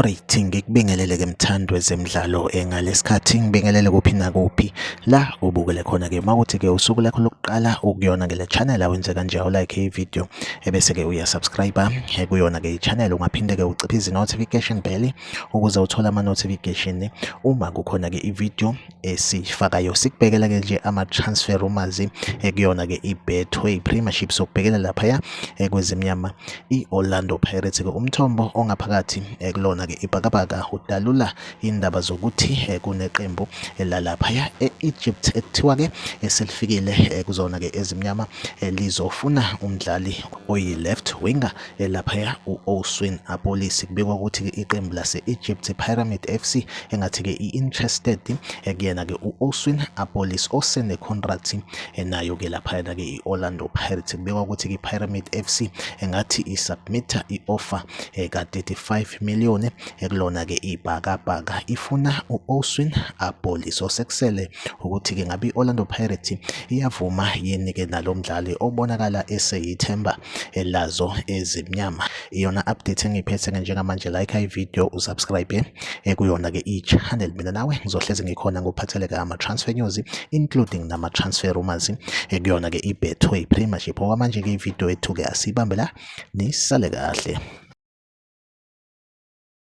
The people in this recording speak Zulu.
Alright, ngikubingelele ke mthando wezemidlalo ngalesikhathi ngibingelele kuphi nakuphi la ubukele khona ke mawuthi ke usuku lakho lokuqala ukuyona ke le channel awenze kanje like ivideo ebese ke uya subscribe kuyona ke i-channel ungaphinde ke uciphe notification bell ukuze uthole ama notification uma kukhona ke ivideo esifakayo. Sikubhekela ke nje ama transfer rumors kuyona ke iBetway Premiership sokubhekela lapha kwezimnyama iOrlando Pirates ke umthombo ongaphakathi kulona ke ibhakabhaka udalula indaba zokuthi kuneqembu lalapha eEgypt ekuthiwa ke eselifikile kuzona ke ezimnyama lizofuna umdlali oyi left winger lapha uOswin Apolis. Kubikwa ukuthi iqembu lase-Egypt Pyramid FC engathi ke i-interested kuyena ke uOswin Apolis osene contract nayo ke lapha ke iOrlando Pirates. Kubikwa ukuthi ke Pyramid FC engathi isubmita i-offer ka 35 million ekulona ke ibhakabhaka ifuna uOswin Apolis. Osekusele ukuthi ke ngabe iOrlando Pirates iyavuma yini ke nalomdlali obonakala eseyithemba lazo ezimnyama. Iyona update engiphethe njengamanje, like ivideo usubscribe kuyona ke i-channel. Mina nawe ngizohlezi ngikhona ngophatheleka ama transfer news including nama transfer rumors kuyona ke iBetway Premiership. Okwamanje ke ivideo ethu ke asibambe la, nisale kahle.